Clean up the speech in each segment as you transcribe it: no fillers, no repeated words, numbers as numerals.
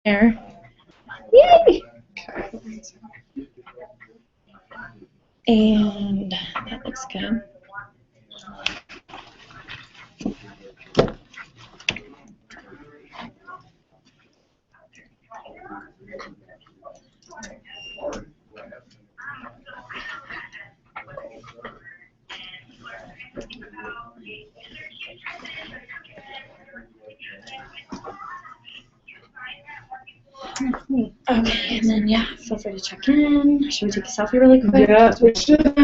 here. Yay! Okay. And that looks good. Okay, and then feel free to check in. Should we take a selfie really quick? Yeah, we should.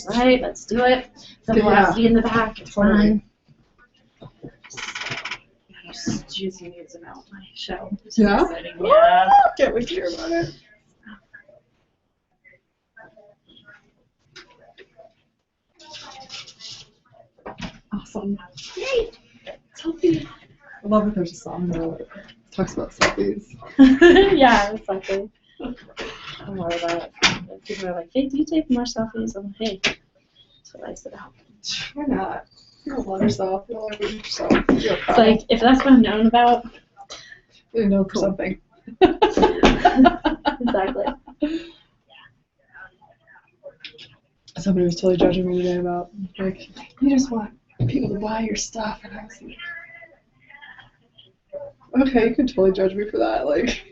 Right, let's do it. The velocity in the back, it's fun. Juicy news about my show. Yeah? Exciting. Yeah. Can't wait to hear about it. Awesome. Yay! Selfie. I love that there's a song that talks about selfies. Yeah, exactly. I'm worried about it. People are like, hey, do you take more selfies? I'm like, hey, that's what I said out. Why not? You don't love yourself. You don't love yourself. It's like, if that's what I'm known about. You know for something. Exactly. Somebody was totally judging me today about, like, you just want people to buy your stuff. And I was like, okay, you can totally judge me for that. Like,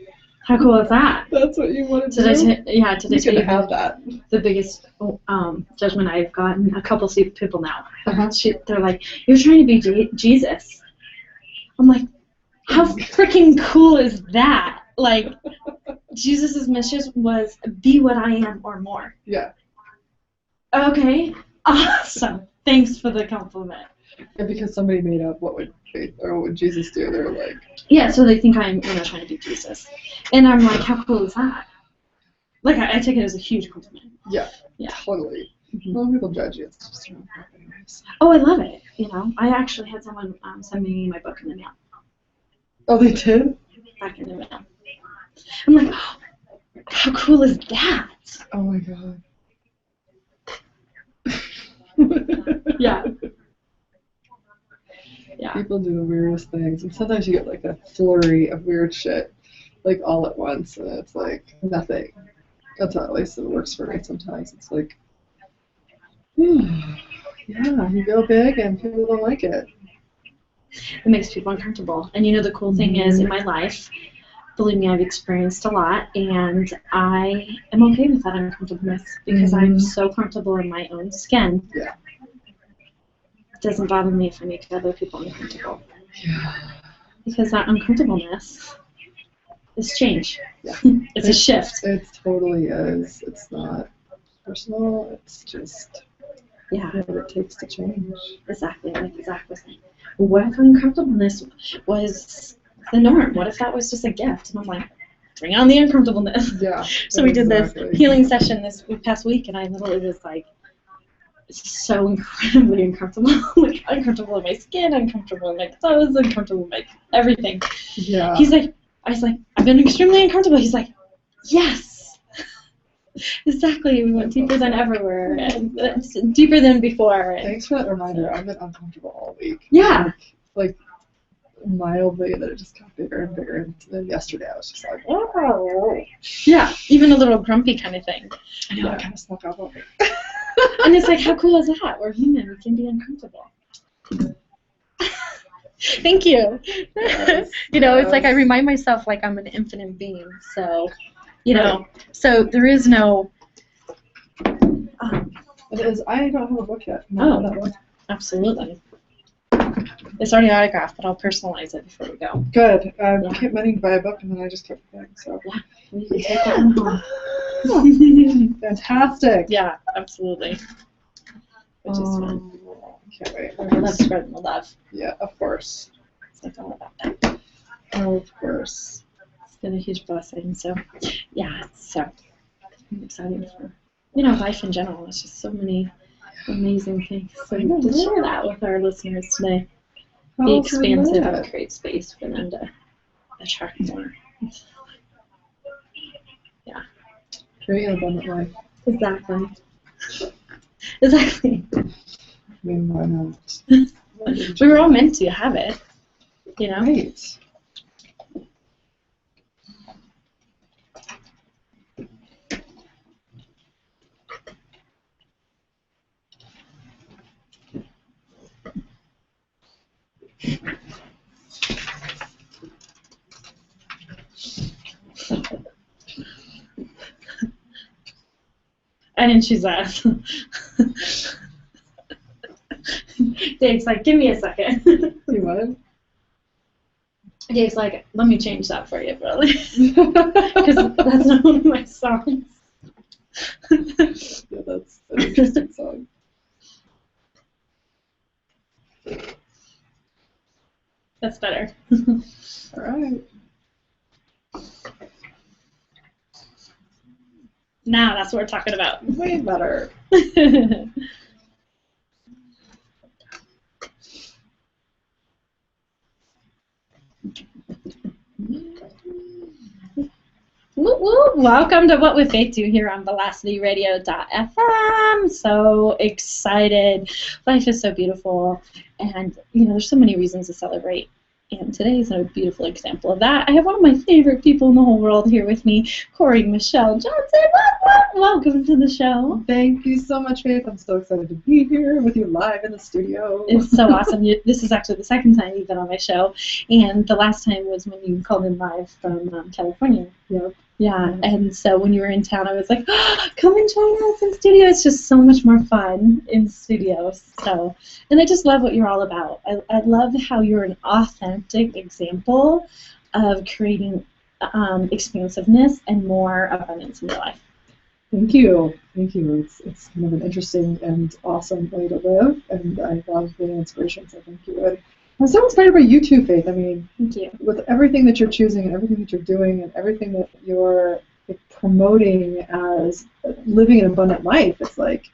how cool is that? That's what you want to do. Did I you tell you have that? The biggest judgment I've gotten? A couple people now. Uh-huh. They're like, you're trying to be Jesus. I'm like, how freaking cool is that? Like, Jesus' mission was be what I am or more. Yeah. Okay, awesome. Thanks for the compliment. And because somebody made up what would faith or what would Jesus do, they're like, yeah, so they think I'm trying to be Jesus, and I'm like, how cool is that? Like, I take it as a huge compliment. yeah, Yeah, totally. Mm-hmm. Well, people judge you. It's just anyways. Oh, I love it. I actually had someone send me my book in the mail. Oh, they did? Back in the mail. I'm like, oh, how cool is that? Oh my god. Yeah. Yeah. People do the weirdest things, and sometimes you get like a flurry of weird shit, like all at once, and it's like nothing. That's how at least it works for me sometimes. It's like, yeah, you go big and people don't like it. It makes people uncomfortable. And the cool thing is, in my life, believe me, I've experienced a lot, and I am okay with that uncomfortableness because I'm so comfortable in my own skin. Yeah. It doesn't bother me if I make other people uncomfortable. Yeah. Because that uncomfortableness is change. Yeah. It's a shift. It totally is. It's not personal. It's just what it takes to change. Exactly. Like Zach was saying. What if uncomfortableness was the norm? What if that was just a gift? And I'm like, bring on the uncomfortableness. Yeah. So we did this healing session this past week, and I literally was like, so incredibly uncomfortable. Like, uncomfortable in my skin, uncomfortable in my clothes, uncomfortable in my everything. Yeah. I was like, I've been extremely uncomfortable. He's like, yes. Exactly. We went deeper than ever, and deeper than before. And thanks for that reminder. I've been uncomfortable all week. Yeah. Like mildly, that it just got bigger and bigger. And then yesterday I was just like, oh. Yeah, even a little grumpy kind of thing. I know, it kind of snuck up on me. And it's like, how cool is that? We're human. We can be uncomfortable. Thank you. Yes, It's like I remind myself like I'm an infinite being. So, so there is no. It is. I don't have a book yet. That one. Absolutely. It's already autographed, but I'll personalize it before we go. Good. I kept meaning to buy a book, and then I just kept forgetting. So. Yeah, we can take that one home. Fantastic. Yeah, absolutely. Which is fun. Can't wait. I love spreading the love. Yeah, of course. So it's all about that. Oh, of course. It's been a huge blessing. So, yeah, I'm excited for, life in general. It's just so many amazing things. So to share that with our listeners today. Be expansive and create space for them to attract more. Yeah. Create an abundant life. Exactly. Exactly. I mean, why not? We were all meant to have it, Right. And then she's Dave's like, give me a second. You what? Dave's like, let me change that for you, brother. Because that's not one of my songs. Yeah, that's an interesting song. That's better. All right. Now that's what we're talking about. Way better. Woo woo. Welcome to What Would Faith Do here on VelocityRadio.fm. So excited. Life is so beautiful. And, there's so many reasons to celebrate. And today is a beautiful example of that. I have one of my favorite people in the whole world here with me, Corey Michelle Johnson. Welcome to the show. Thank you so much, Faith. I'm so excited to be here with you live in the studio. It's so awesome. This is actually the second time you've been on my show. And the last time was when you called in live from California. Yep. Yeah, and so when you were in town, I was like, come and join us in studio. It's just so much more fun in studios. So, and I just love what you're all about. I love how you're an authentic example of creating expansiveness and more abundance in your life. Thank you. Thank you. It's kind of an interesting and awesome way to live, and I love the inspiration, so thank you. And I'm so inspired by you too, Faith. I mean, thank you. With everything that you're choosing and everything that you're doing and everything that you're promoting as living an abundant life, it's like,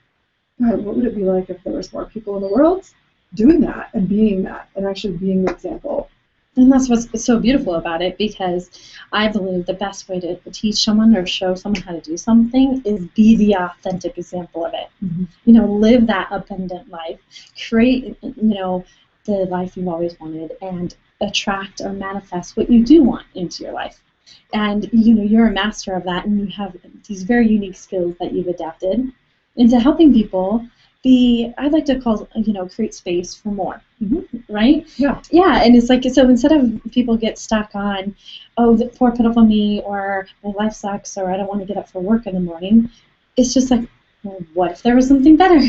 God, what would it be like if there was more people in the world doing that and being that and actually being the example? And that's what's so beautiful about it, because I believe the best way to teach someone or show someone how to do something is be the authentic example of it. Mm-hmm. Live that abundant life, create, the life you've always wanted, and attract or manifest what you do want into your life. And you're a master of that, and you have these very unique skills that you've adapted into helping people be, I'd like to call, create space for more. Mm-hmm. Right? Yeah. Yeah, and it's like, so instead of people get stuck on, oh, the poor pitiful me, or my life sucks, or I don't want to get up for work in the morning, it's just like, well, what if there was something better?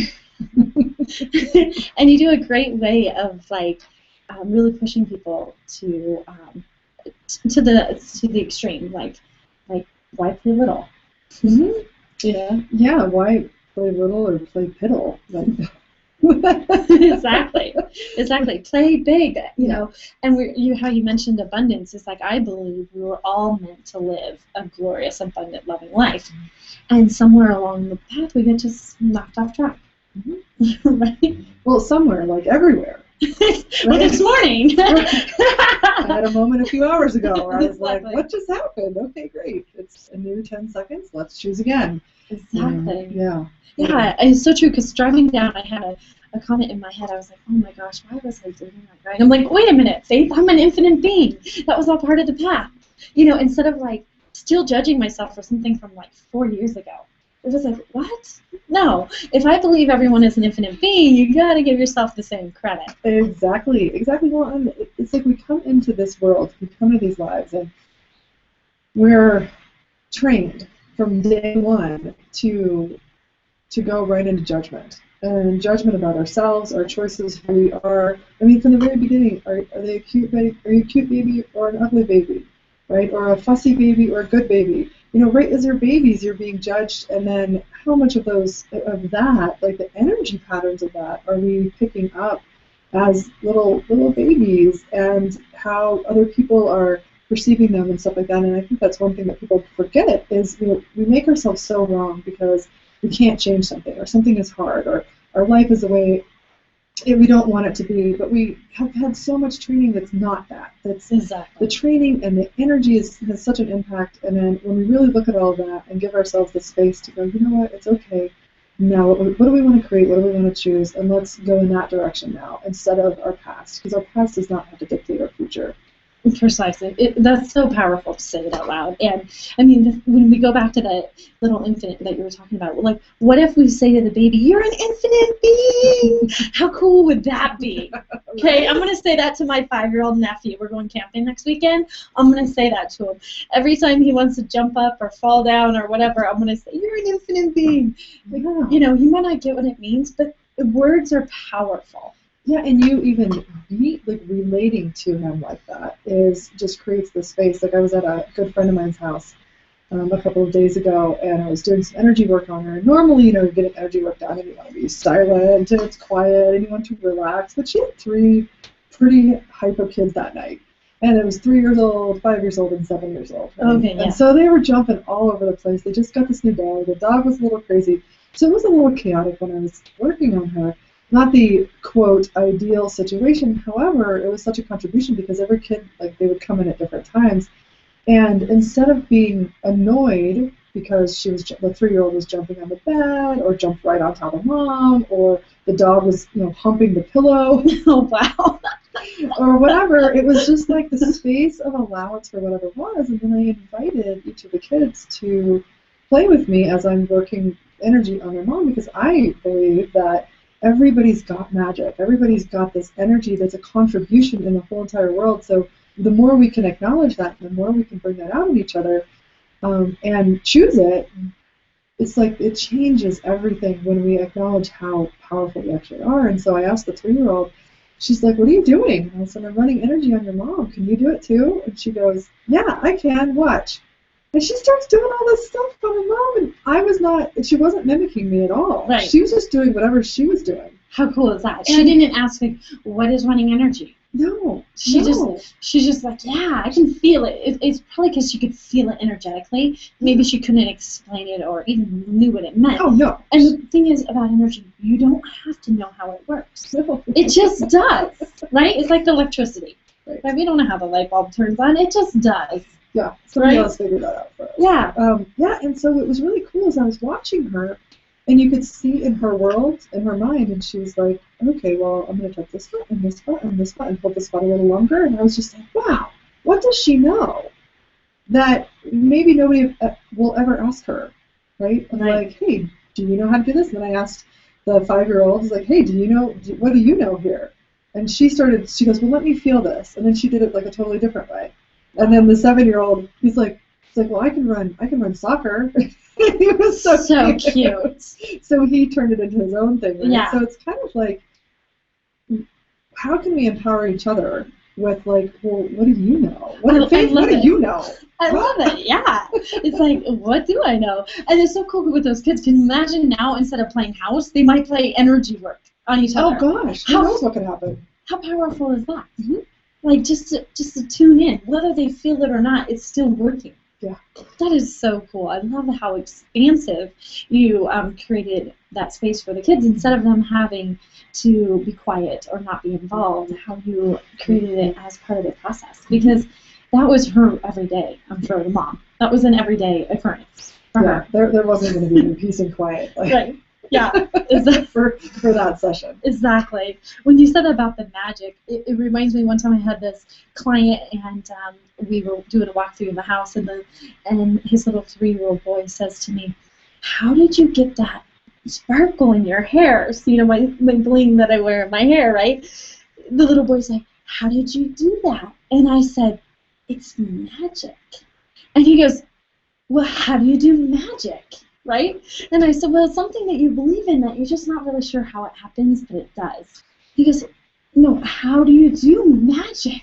And you do a great way of really pushing people to the extreme, like why play little? Mm-hmm. Yeah, why play little or play piddle? Exactly. Play big, And how you mentioned abundance is like, I believe we were all meant to live a glorious, abundant, loving life, and somewhere along the path we get just knocked off track. Mm-hmm. Right? Well, somewhere, like everywhere. Well, this morning. I had a moment a few hours ago where I was like, what just happened? Okay, great. It's a new 10 seconds. Let's choose again. Exactly. Yeah, it's so true, because driving down, I had a comment in my head. I was like, oh my gosh, why was I doing that? Right? I'm like, wait a minute, Faith, I'm an infinite being. That was all part of the path. Instead of still judging myself for something from 4 years ago. It was like, what? No. If I believe everyone is an infinite being, you got to give yourself the same credit. Exactly. Well, and it's like we come into this world, we come into these lives, and we're trained from day one to go right into judgment. And judgment about ourselves, our choices, who we are. I mean, from the very beginning, are they a cute baby? Are you a cute baby or an ugly baby? Right? Or a fussy baby or a good baby? Right as your babies, you're being judged, and then how much of that, like the energy patterns of that, are we picking up as little babies, and how other people are perceiving them and stuff like that. And I think that's one thing that people forget is, we make ourselves so wrong because we can't change something, or something is hard, or our life is the way we don't want it to be, but we have had so much training that's not that. That's exactly. The training and the energy has such an impact, and then when we really look at all of that and give ourselves the space to go, you know what, it's okay. Now, what do we want to create? What do we want to choose? And let's go in that direction now, instead of our past, because our past does not have to dictate our future. Precisely. That's so powerful to say it out loud. And I mean, when we go back to that little infant that you were talking about, like, what if we say to the baby, "You're an infinite being"? How cool would that be? Okay, I'm going to say that to my 5-year-old nephew. We're going camping next weekend. I'm going to say that to him. Every time he wants to jump up or fall down or whatever, I'm going to say, "You're an infinite being." Like, you know, he might not get what it means, but words are powerful. Yeah, and you even relating to him like that just creates the space. Like I was at a good friend of mine's house a couple of days ago, and I was doing some energy work on her. Normally, you know, you're getting energy work done, and you want to be silent, and it's quiet, and you want to relax. But she had 3 pretty hyper kids that night, and it was 3 years old, 5 years old, and 7 years old. Right? Okay, yeah. And so they were jumping all over the place. They just got this new dog. The dog was a little crazy, so it was a little chaotic when I was working on her. Not the, quote, ideal situation. However, it was such a contribution because every kid, like, they would come in at different times. And instead of being annoyed because the 3-year-old was jumping on the bed or jumped right on top of mom, or the dog was, you know, humping the pillow. Oh, wow. Or whatever, it was just like the space of allowance for whatever it was. And then I invited each of the kids to play with me as I'm working energy on their mom, because I believe that everybody's got magic. Everybody's got this energy that's a contribution in the whole entire world. So the more we can acknowledge that, the more we can bring that out in each other and choose it, it's like it changes everything when we acknowledge how powerful we actually are. And so I asked the 3-year-old, she's like, "What are you doing?" And I said, "I'm running energy on your mom. Can you do it too?" And she goes, "Yeah, I can. Watch." And she starts doing all this stuff on her mom, and she wasn't mimicking me at all. Right. She was just doing whatever she was doing. How cool is that? She didn't ask, like, what is running energy? No. She's just like, yeah, I can feel it. It's probably because she could feel it energetically. Maybe she couldn't explain it or even knew what it meant. Oh, no. And the thing is about energy, you don't have to know how it works. No. It just does, right? It's like electricity. Right. We don't know how the light bulb turns on. It just does. Yeah, somebody else figured that out for us. Yeah. Yeah, and so it was really cool as I was watching her, and you could see in her world, in her mind, and she was like, "Okay, well, I'm going to touch this foot, and this foot, and this foot, and hold this foot a little longer." And I was just like, wow, what does she know that maybe nobody will ever ask her, right? I'm like, "Hey, do you know how to do this?" And then I asked the 5-year-old, I was like, "Hey, what do you know here?" And she goes, "Well, let me feel this." And then she did it like a totally different way. And then the 7-year-old, he's like, "Well, I can run soccer." He was so cute. So he turned it into his own thing. Right? Yeah. So it's kind of like, how can we empower each other with, like, well, what do you know? What do you know? I love it. Yeah. It's like, what do I know? And it's so cool with those kids. Can you imagine now, instead of playing house, they might play energy work on each other? Oh gosh, who knows what could happen? How powerful is that? Mm-hmm. Like, just to tune in, whether they feel it or not, it's still working. Yeah. That is so cool. I love how expansive you created that space for the kids, instead of them having to be quiet or not be involved, how you created it as part of the process. Because that was her everyday, I'm sure, the mom. That was an everyday occurrence for her. There wasn't going to be any peace and quiet. Right. Yeah, for that session. Exactly. When you said about the magic, it reminds me, one time I had this client, and we were doing a walkthrough in the house, and his little 3-year-old boy says to me, "How did you get that sparkle in your hair?" So, you know, my bling that I wear in my hair, right? The little boy's like, "How did you do that?" And I said, "It's magic." And he goes, "Well, how do you do magic?" Right? And I said, "Well, it's something that you believe in, that you're just not really sure how it happens, but it does." He goes, "No, how do you do magic?"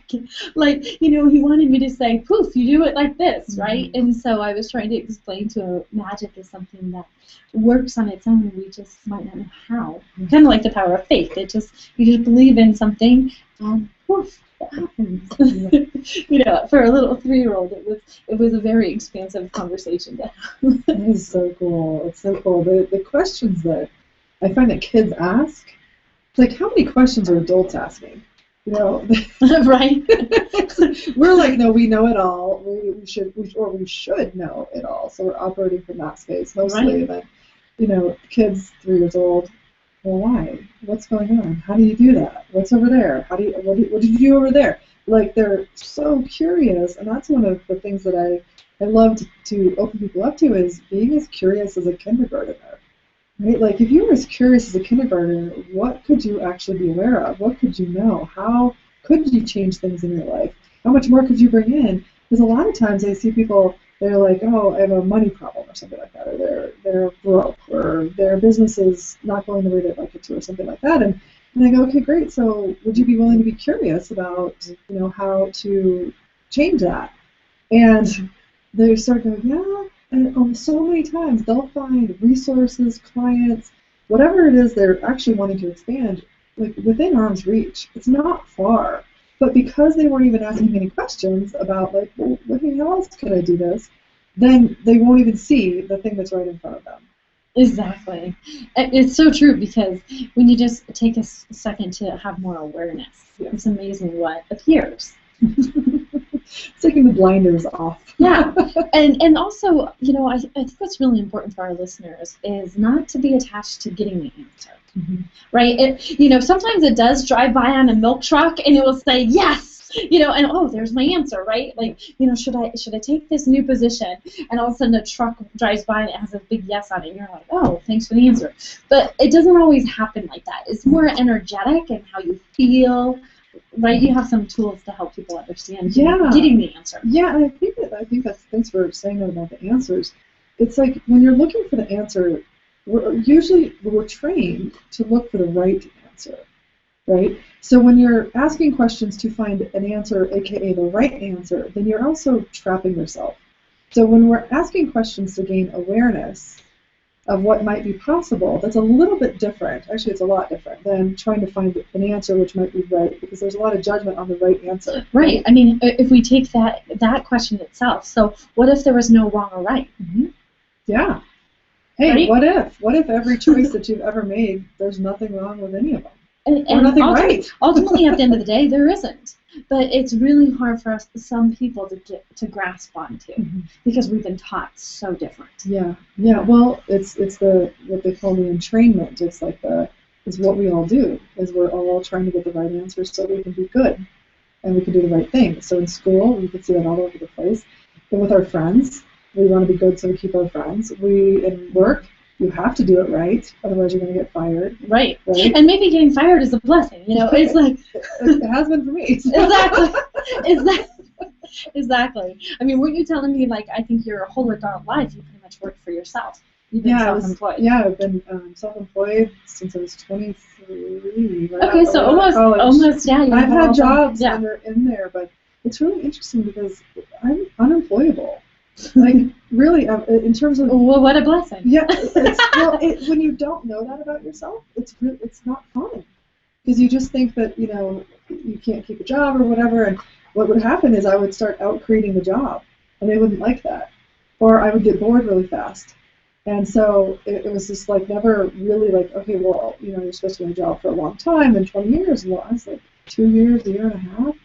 Like, you know, he wanted me to say, "Poof, you do it like this," right? Mm-hmm. And so I was trying to explain to him, magic is something that works on its own, and we just might not know how. Mm-hmm. Kind of like the power of faith. You just believe in something, and poof, it happens. Yeah. You know, for a little 3-year-old, it was a very expansive conversation to have. It is so cool. It's so cool. The questions that I find that kids ask, it's like, how many questions are adults asking? You know, right? We're like, no, we know it all. We should know it all. So we're operating from that space mostly. Right. And then, you know, kids 3 years old, well, why? What's going on? How do you do that? What's over there? What did you do over there? Like, they're so curious, and that's one of the things that I love to open people up to, is being as curious as a kindergartner. Right? Like, if you were as curious as a kindergartner, what could you actually be aware of? What could you know? How could you change things in your life? How much more could you bring in? Because a lot of times I see people, they're like, oh, I have a money problem or something like that, or they're broke, or their business is not going the way they'd like it to, or something like that. And I go, okay, great. So would you be willing to be curious about, how to change that? And they start going, yeah. And so many times they'll find resources, clients, whatever it is they're actually wanting to expand, like within arm's reach. It's not far. But because they weren't even asking any questions about, like, well, how else could I do this, then they won't even see the thing that's right in front of them. Exactly. It's so true, because when you just take a second to have more awareness, it's amazing what appears. It's taking the blinders off. Yeah, and also, I think what's really important for our listeners is not to be attached to getting the answer, right? Sometimes it does drive by on a milk truck and it will say yes, and oh, there's my answer, right? Like, should I take this new position? And all of a sudden a truck drives by and it has a big yes on it, and you're like, oh, thanks for the answer. But it doesn't always happen like that. It's more energetic and how you feel. Right, you have some tools to help people understand getting the answer. Yeah, and I think that's, thanks for saying that about the answers. It's like when you're looking for the answer, we're trained to look for the right answer, right? So when you're asking questions to find an answer, aka the right answer, then you're also trapping yourself. So when we're asking questions to gain awareness of what might be possible, that's a little bit different. Actually, it's a lot different than trying to find an answer which might be right, because there's a lot of judgment on the right answer. Right. I mean, if we take that question itself, so what if there was no wrong or right? Yeah. Hey, right? What if every choice that you've ever made, there's nothing wrong with any of them? And nothing right. Ultimately, at the end of the day, there isn't. But it's really hard for some people to grasp onto, because we've been taught so different. Yeah. Well, it's what they call the entrainment. It's like it's what we all do. Is we're all trying to get the right answer so we can be good, and we can do the right thing. So in school, we can see that all over the place. And with our friends, we want to be good so we keep our friends. In work, you have to do it right, otherwise you're going to get fired. Right. And maybe getting fired is a blessing. It's like it has been for me. Exactly. I mean, weren't you telling me, like, I think your whole adult life you pretty much worked for yourself? You've been self-employed. I've been self-employed since I was 23. Right okay, so almost. Yeah. I've had jobs that are in there, but it's really interesting because I'm unemployable. Like, really, in terms of... Well, what a blessing. Yeah. When you don't know that about yourself, it's not fun. Because you just think that, you can't keep a job or whatever, and what would happen is I would start out-creating the job, and they wouldn't like that. Or I would get bored really fast. And so it was just, like, never really like, okay, well, you're supposed to be in a job for a long time, and 20 years. Well, I was like 2 years, a year and a half.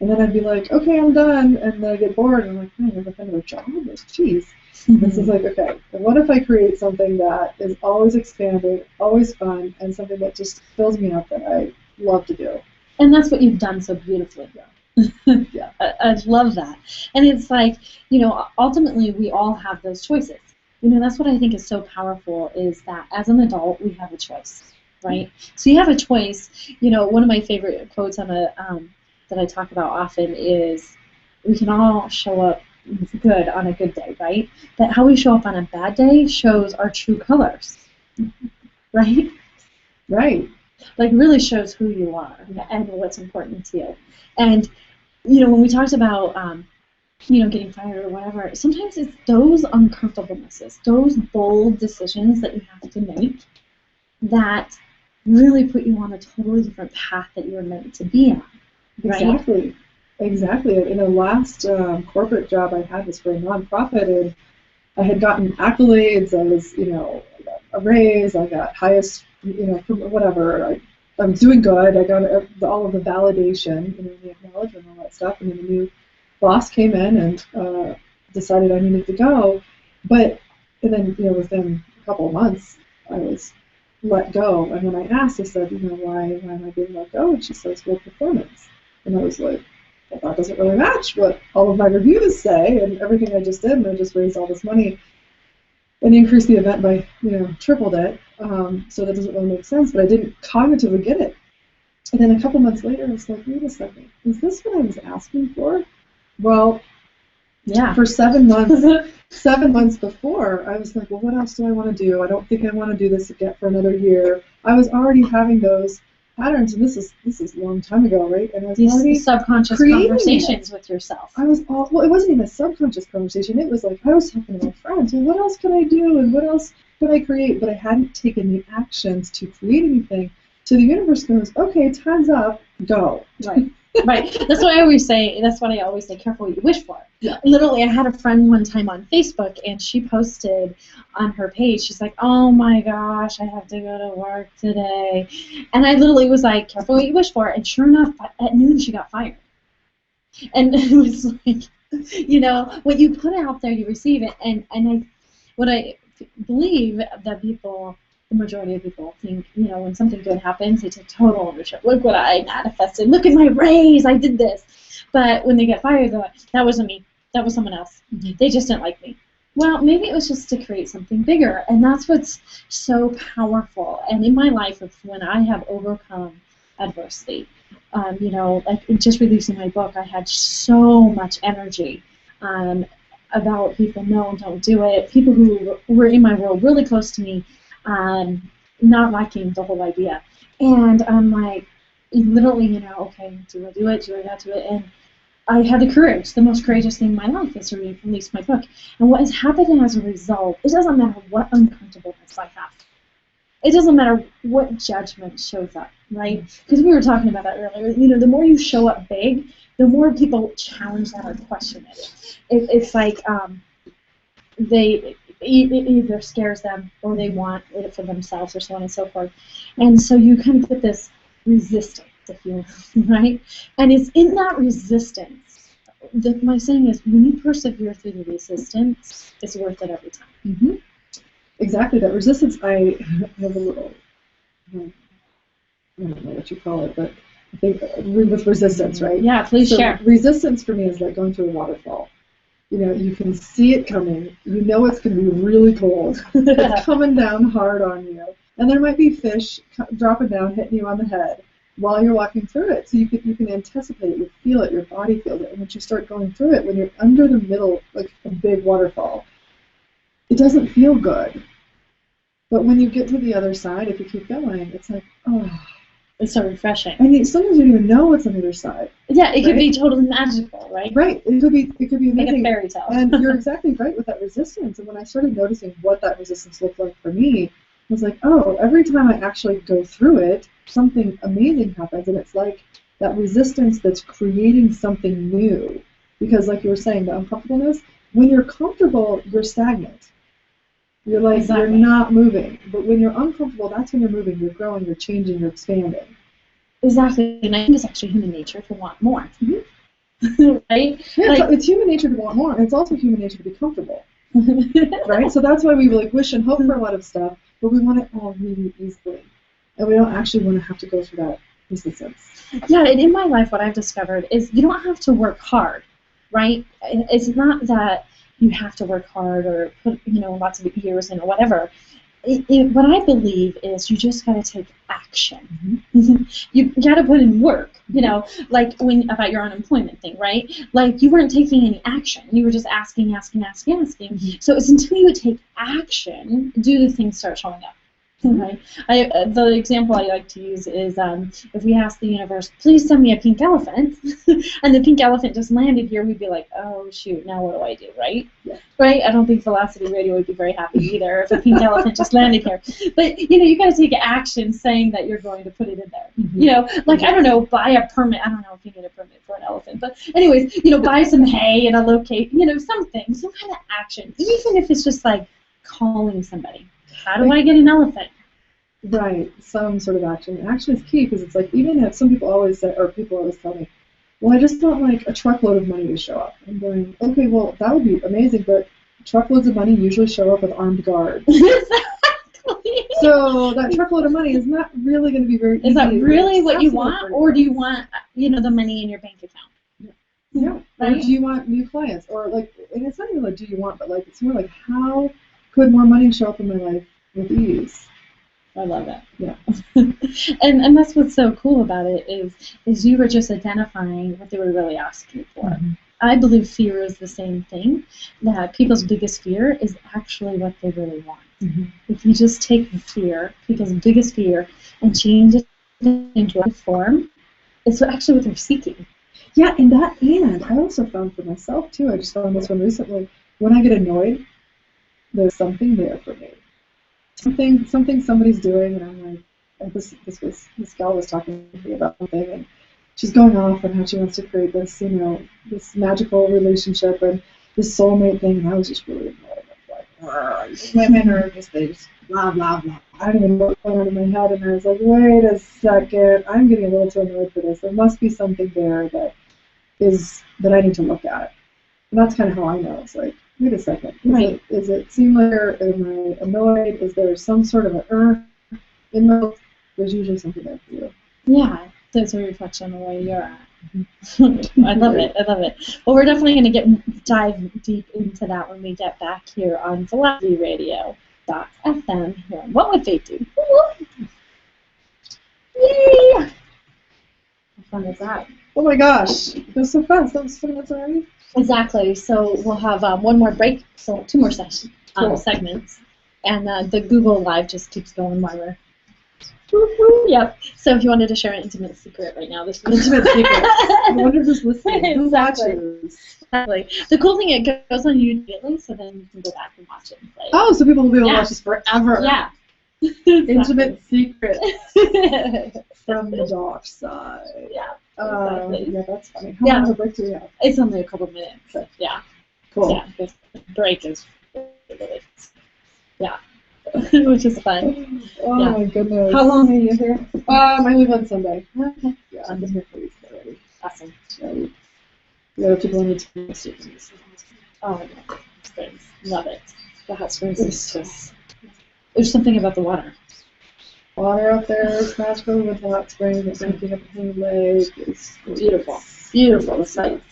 And then I'd be like, okay, I'm done. And then I get bored, and I'm like, I never found a job. Jeez. This is like, okay, and what if I create something that is always expanding, always fun, and something that just fills me up that I love to do? And that's what you've done so beautifully. Yeah. I love that. And it's like, ultimately we all have those choices. That's what I think is so powerful, is that as an adult we have a choice, right? So you have a choice. One of my favorite quotes that I talk about often is, we can all show up good on a good day, right? But how we show up on a bad day shows our true colors, right? Right. Like, really shows who you are and what's important to you. And, when we talked about, getting fired or whatever, sometimes it's those uncomfortablenesses, those bold decisions that you have to make that really put you on a totally different path that you were meant to be on. Right? Exactly. In the last corporate job I had was for a nonprofit, and I had gotten accolades. I was, I got a raise. I got highest, whatever. I was doing good. I got all of the validation, the acknowledgement, and all that stuff. And then the new boss came in and decided I needed to go. And then, within a couple of months, I was let go. And when I asked, I said, why am I being let go? And she says, well, performance. And I was like, well, that doesn't really match what all of my reviews say and everything I just did. And I just raised all this money and increased the event by, tripled it. So that doesn't really make sense, but I didn't cognitively get it. And then a couple months later, I was like, wait a second, is this what I was asking for? Well, yeah. For 7 months, 7 months before, I was like, well, what else do I want to do? I don't think I want to do this again for another year. I was already having those patterns, and this is a long time ago, right? And I was These already subconscious conversations with yourself. Well, it wasn't even a subconscious conversation. It was like I was talking to my friends, well, what else could I do, and what else could I create? But I hadn't taken the actions to create anything. So the universe goes, okay, time's up, go. Right. Right. That's what I always say. Careful what you wish for. Yeah. Literally, I had a friend one time on Facebook, and she posted on her page, she's like, oh my gosh, I have to go to work today. And I literally was like, careful what you wish for. And sure enough, at noon, she got fired. And it was like, what you put out there, you receive it. And what I believe that people, the majority of people think, when something good happens, they take total ownership. Look what I manifested. Look at my raise. I did this. But when they get fired, they're like, that wasn't me. That was someone else. Mm-hmm. They just didn't like me. Well, maybe it was just to create something bigger. And that's what's so powerful. And in my life, when I have overcome adversity, like just releasing my book, I had so much energy about people, no, don't do it. People who were in my world really close to me, not liking the whole idea. And I'm like, literally, okay, do I do it? Do I not do it? And I had the courage. The most courageous thing in my life is to release my book. And what has happened as a result, it doesn't matter what uncomfortableness I have. It doesn't matter what judgment shows up, right? Because we were talking about that earlier. The more you show up big, the more people challenge that or question it. It's like it either scares them or they want it for themselves or so on and so forth. And so you kind of put this resistance, if you will, right? And it's in that resistance that my saying is, when you persevere through the resistance, it's worth it every time. Mm-hmm. Exactly, that resistance, I have a little, I don't know what you call it, but I think with resistance, right? Yeah, please share. Resistance for me is like going through a waterfall. You can see it coming. You know it's going to be really cold. It's coming down hard on you. And there might be fish dropping down, hitting you on the head while you're walking through it. So you can anticipate it, you feel it, your body feels it. And once you start going through it, when you're under the middle, like a big waterfall, it doesn't feel good. But when you get to the other side, if you keep going, it's like, oh. It's so refreshing. And sometimes you don't even know what's on the other side. Yeah, it could be totally magical, right? Right. It could be amazing. Like a fairy tale. And you're exactly right with that resistance. And when I started noticing what that resistance looked like for me, I was like, oh, every time I actually go through it, something amazing happens. And it's like that resistance that's creating something new. Because like you were saying, the uncomfortableness, when you're comfortable, you're stagnant. You're like, You're not moving. But when you're uncomfortable, that's when you're moving, you're growing, you're changing, you're expanding. Exactly. And I think it's actually human nature to want more. Mm-hmm. Right? Yeah, it's human nature to want more, and it's also human nature to be comfortable. Right? So that's why we wish and hope for a lot of stuff, but we want it all really easily. And we don't actually want to have to go through that resistance. Yeah, and in my life, what I've discovered is you don't have to work hard, right? It's not that you have to work hard or put, lots of years in or whatever. What I believe is you just got to take action. Mm-hmm. You got to put in work, like about your unemployment thing, right? Like you weren't taking any action. You were just asking. Mm-hmm. So it's until you take action, do the things start showing up. Right. The example I like to use is if we ask the universe, please send me a pink elephant, and the pink elephant just landed here, we'd be like, oh, shoot, now what do I do, right? Yeah. Right? I don't think Velocity Radio would be very happy either if a pink elephant just landed here. But, you got to take action saying that you're going to put it in there. Mm-hmm. I don't know, buy a permit. I don't know if you need a permit for an elephant. But anyways, buy some hay and allocate, something, some kind of action, even if it's just like calling somebody. How do I get an elephant? Right, some sort of action. Action is key because it's like, even if some people always say, or people always tell me, well, I just want like a truckload of money to show up. I'm going, okay, well, that would be amazing, but truckloads of money usually show up with armed guards. Exactly. So that truckload of money is not really going to be very easy. Is that really what you accessible want, for or do you want, the money in your bank account? Yeah. Right. Or do you want new clients? Or like, and it's not even like do you want, but like it's more like how could more money show up in my life with ease? I love it. Yeah. and that's what's so cool about it is you were just identifying what they were really asking for. Mm-hmm. I believe fear is the same thing. That people's biggest fear is actually what they really want. Mm-hmm. If you just take the fear, people's biggest fear, and change it into a form, it's actually what they're seeking. Yeah, and I also found for myself too, I just found this one recently, when I get annoyed, there's something there for me. Something somebody's doing, and I'm like, and this gal was talking to me about something, and she's going off on how she wants to create this, this magical relationship and this soulmate thing, and I was just really annoyed. I was like, women are just blah, blah, blah. I don't even know what's going on in my head, and I was like, wait a second, I'm getting a little too annoyed for this. There must be something there that I need to look at. And that's kind of how I know. It's like, wait a second. Is it seem like, am I annoyed? Is there some sort of an in my, there's usually something there for you. Yeah, so it's a reflection of where you're at. I love it. Well, we're definitely going to dive deep into that when we get back here on Velocity Radio.fm here on What Would Faith Do? Yay! How fun is that? Oh my gosh, it goes so fast. That was 20 minutes already. Exactly. So we'll have one more break, so 2 more sessions, Cool. segments, and the Google Live just keeps going while we're. Woo-hoo. Yep. So if you wanted to share an intimate secret right now, this is intimate secret. I wonder who's listening. Who Exactly. watches? Exactly. The cool thing, it goes on YouTube, so then you can go back and watch it and play. Oh, so people will be able to Yeah. watch this forever. Yeah. Intimate secret from the dark side. Yeah. Yeah, that's funny. How Yeah. long of a break do we have? It's only a couple minutes. So, yeah. Cool. Yeah. The break is really, yeah, which is fun. Oh Yeah. my goodness. How long are you here? I leave on Sunday. Okay. Yeah, I've been here for weeks already. Awesome. The other people need to be students. Oh, yeah. Hot Springs. Love it. The Hot Springs is just. There's something about the water. Water out there is magical with the hot springs. It's looking up the lake. It's Beautiful. Beautiful. The site.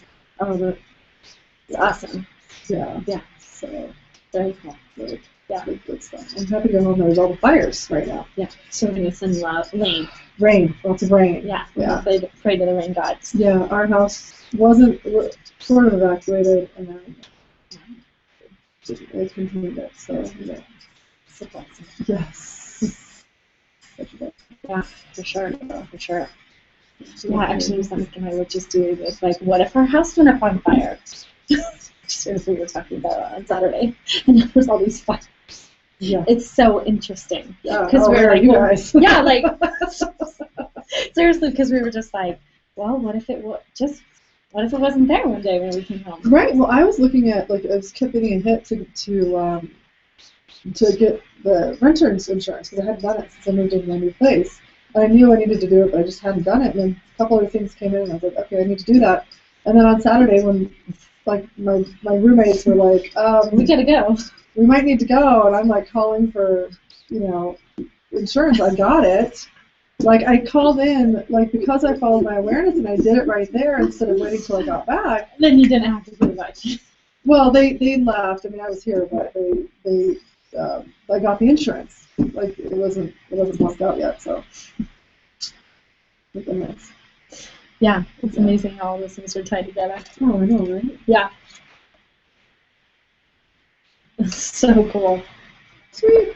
Oh, it's awesome. Yeah. Yeah. So, Very cool. like, Yeah. good stuff. I'm happy to go home. There's all the fires right now. Yeah. Serving us in rain. Rain. Lots of rain. Yeah. Yeah. Pray to the rain gods. Yeah, our house wasn't sort of evacuated, and then it continued it. So, yeah. Yes. Yeah, for sure. For sure. Yeah, actually, something I would just do is like, what if our house went up on fire? Just as we were talking about on Saturday, and there was all these fires. Yeah. It's so interesting. Because we're like, you guys. Yeah, like, seriously, because we were just like, well, what if it wasn't there one day when we came home? Right. Well, I was looking at, like, I was kept getting a hit to get the renter's insurance because I hadn't done it since I moved into my new place. And I knew I needed to do it, but I just hadn't done it. And then a couple other things came in, and I was like, okay, I need to do that. And then on Saturday, when like my roommates were like, We gotta go. we might need to go, and I'm like calling for, insurance. I got it. Like I called in, like because I followed my awareness and I did it right there instead of waiting till I got back. Then you didn't have to do much. Well, they left. I mean, I was here, but I got the insurance. Like it wasn't worked out yet, so. Nice. Yeah, it's amazing how all those things are tied together. Oh, I know, right? Yeah. It's so cool. Sweet.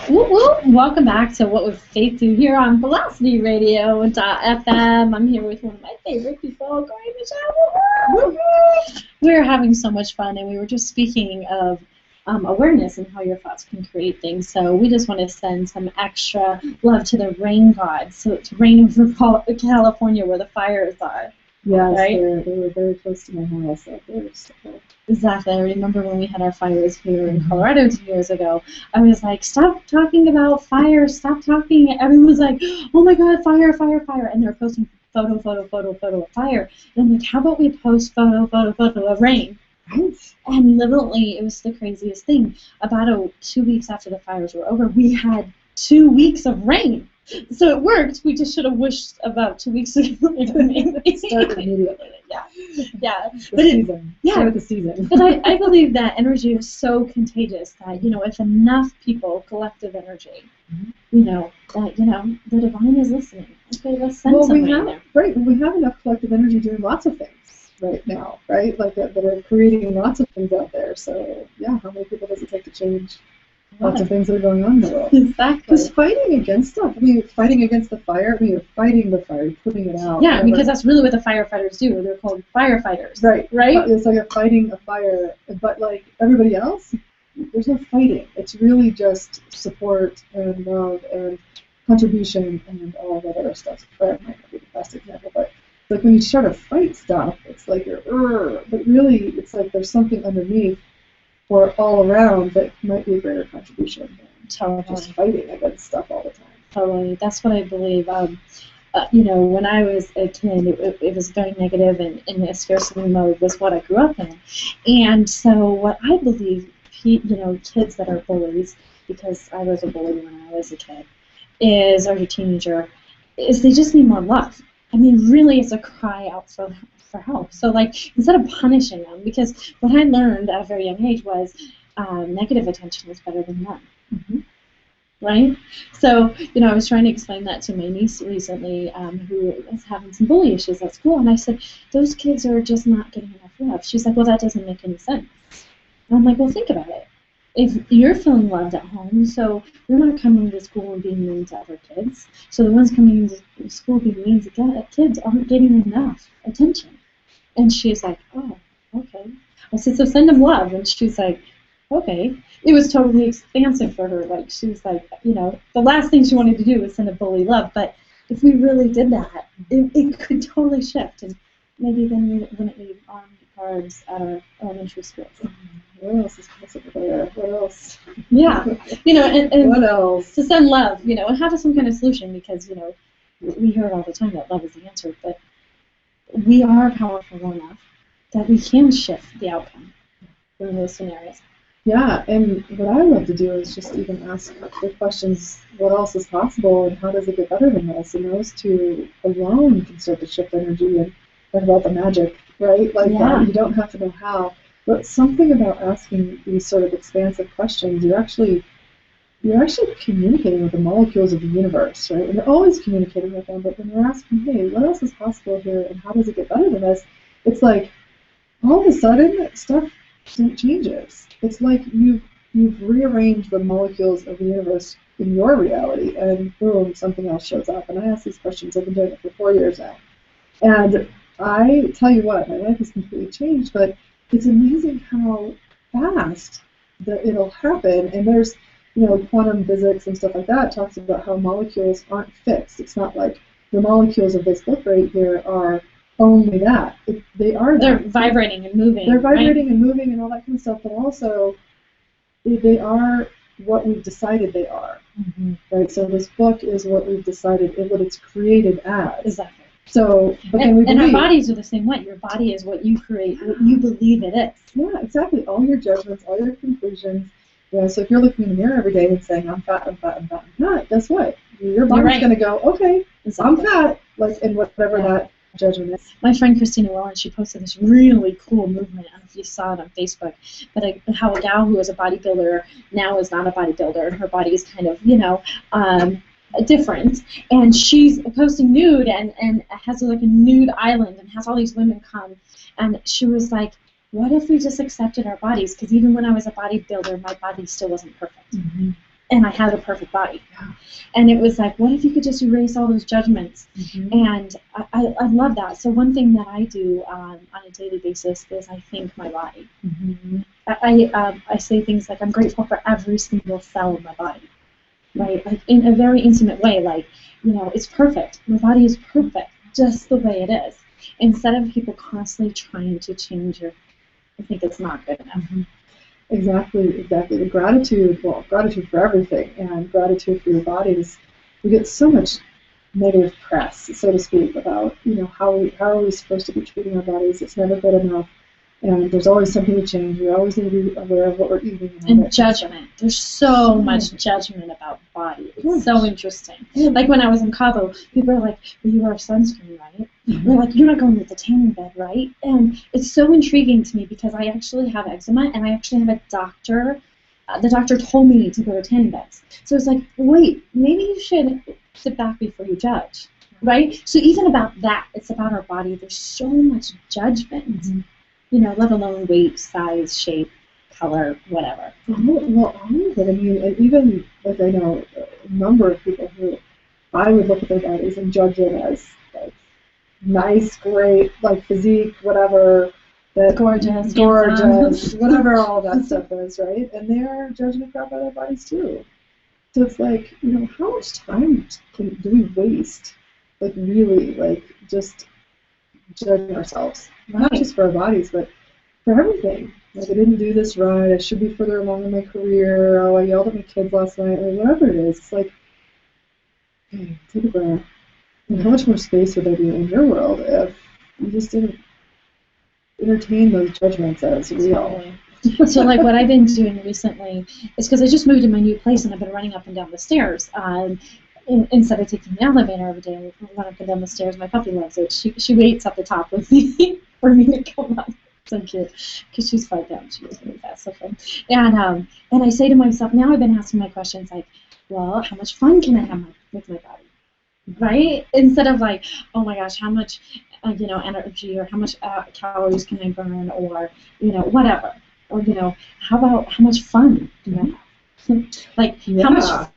Woo woo. Welcome back to What Would Faith Do here on Velocity Radio.fm. I'm here with one of my favorite people, Corey Michelle. We're having so much fun, and we were just speaking of awareness and how your thoughts can create things. So we just want to send some extra love to the rain gods. So it's raining for California where the fires are. Yes, Right? they were very close to my house out there. So. Exactly. I remember when we had our fires here in Colorado 2 years ago. I was like, "Stop talking about fire! Stop talking!" Everyone was like, "Oh my God, fire, fire, fire!" And they're posting photo, photo, photo, photo of fire. And I'm like, "How about we post photo, photo, photo of rain?" Right. And literally, it was the craziest thing. About 2 weeks after the fires were over, we had 2 weeks of rain. So it worked. We just should have wished about 2 weeks ago. Start immediately. Yeah, yeah. The But season. yeah. Start the season. But I believe that energy is so contagious that, if enough people, collective energy, that, the divine is listening. Okay, let's send somebody in there. Right, we have enough collective energy doing lots of things right now, right? Like that are creating lots of things out there. So, yeah, how many people does it take to change lots of things that are going on in the world? Exactly. Because fighting against stuff, fighting against the fire, you're fighting the fire, you're putting it out. Yeah, because that's really what the firefighters do. They're called firefighters. Right. Right? It's like fighting a fire, but like everybody else, there's no fighting. It's really just support and love and contribution and all that other stuff. Fire might not be the best example, but like when you try to fight stuff, it's like but really it's like there's something underneath or all around that might be a greater contribution than just fighting against stuff all the time. Totally. That's what I believe. When I was a kid, it was very negative, and in a scarcity mode was what I grew up in. And so what I believe, kids that are bullies, because I was a bully when I was a kid, or a teenager, is they just need more love. I mean, really, it's a cry out for help. So, like, instead of punishing them, because what I learned at a very young age was negative attention is better than none. Mm-hmm. Right? So, I was trying to explain that to my niece recently, who is having some bully issues at school, and I said, those kids are just not getting enough love. She's like, well, that doesn't make any sense. And I'm like, well, think about it. If you're feeling loved at home, so you're not coming to school and being mean to other kids. So the ones coming to school being mean to kids aren't getting enough attention. And she's like, oh, okay. I said, so send them love. And she's like, okay. It was totally expansive for her. Like, she was like, the last thing she wanted to do was send a bully love. But if we really did that, it could totally shift. And maybe then we wouldn't need armed guards at our elementary schools. What else is possible there? What else? Yeah. And what else? To send love, and have some kind of solution, because, we hear it all the time that love is the answer. But we are powerful enough that we can shift the outcome in those scenarios. Yeah, and what I love to do is just even ask the questions, what else is possible and how does it get better than this? And those two alone can start to shift energy and about the magic, right? Like you don't have to know how, but something about asking these sort of expansive questions, you're actually communicating with the molecules of the universe, right? And you're always communicating with them, but when you're asking, hey, what else is possible here and how does it get better than this? It's like all of a sudden stuff changes. It's like you've rearranged the molecules of the universe in your reality, and boom, something else shows up. And I ask these questions. I've been doing it for 4 years now, and I tell you what, my life has completely changed. But it's amazing how fast that it'll happen. And there's, quantum physics and stuff like that talks about how molecules aren't fixed. It's not like the molecules of this book right here are only that. They're vibrating and moving. They're vibrating and moving and all that kind of stuff, but also they are what we've decided they are. Mm-hmm. Right? So this book is what we've decided, what it's created as. Exactly. So, but then we believe. And our bodies are the same way. Your body is what you create, what you believe it is. Yeah, exactly. All your judgments, all your conclusions. Yeah, so if you're looking in the mirror every day and saying, I'm fat, I'm fat, I'm fat, I'm fat, guess what? Your body's going to go, okay, exactly. I'm fat, and whatever that judgment is. My friend Christina Willen, she posted this really cool movement. I don't know if you saw it on Facebook, but how a gal who was a bodybuilder now is not a bodybuilder, and her body is kind of, different. And she's posting nude and has like a nude island and has all these women come. And she was like, what if we just accepted our bodies? Because even when I was a bodybuilder, my body still wasn't perfect. Mm-hmm. And I had a perfect body. Yeah. And it was like, what if you could just erase all those judgments? Mm-hmm. And I love that. So one thing that I do on a daily basis is I thank my body. Mm-hmm. I say things like, I'm grateful for every single cell in my body. Right? Like in a very intimate way, like, it's perfect. My body is perfect, just the way it is. instead of people constantly trying to change your, I think it's not good enough. Exactly. The gratitude, well, gratitude for everything and gratitude for your bodies. We get so much negative press, so to speak, about, how are we supposed to be treating our bodies. It's never good enough. And there's always something to change. We always need to be aware of what we're eating. And judgment. There's so much judgment about body. It's so interesting. Like when I was in Cabo, people are like, well, you wear sunscreen, right? We're like, you're not going with the tanning bed, right? And it's so intriguing to me because I actually have eczema and I actually have a doctor. The doctor told me to go to tanning beds. So it's like, wait, maybe you should sit back before you judge, right? So even about that, it's about our body. There's so much judgment. Let alone weight, size, shape, color, whatever. Well, all of it. I mean, and even, like, I know a number of people who I would look at their bodies and judge it as, like, nice, great, like, physique, whatever. Gorgeous, whatever all that stuff is, right? And they're judging the crap out of their bodies, too. So it's like, how much time do we waste, like, really, like, just judging ourselves? Not just for our bodies, but for everything. Like, I didn't do this right. I should be further along in my career. Oh, I yelled at my kids last night, or whatever it is. It's like, hey, take a breath. And how much more space would there be in your world if you just didn't entertain those judgments as real? So, like, what I've been doing recently is because I just moved in my new place and I've been running up and down the stairs. Instead of taking the elevator every day, I run up and down the stairs. My puppy loves it. She waits at the top with me for me to come up. So cute, because she's far down. She was really fast, so fun. And I say to myself, now I've been asking my questions like, well, how much fun can I have with my body, right? Instead of like, oh my gosh, how much, energy or how much calories can I burn, or whatever, or how about how much fun do I have? Like, how much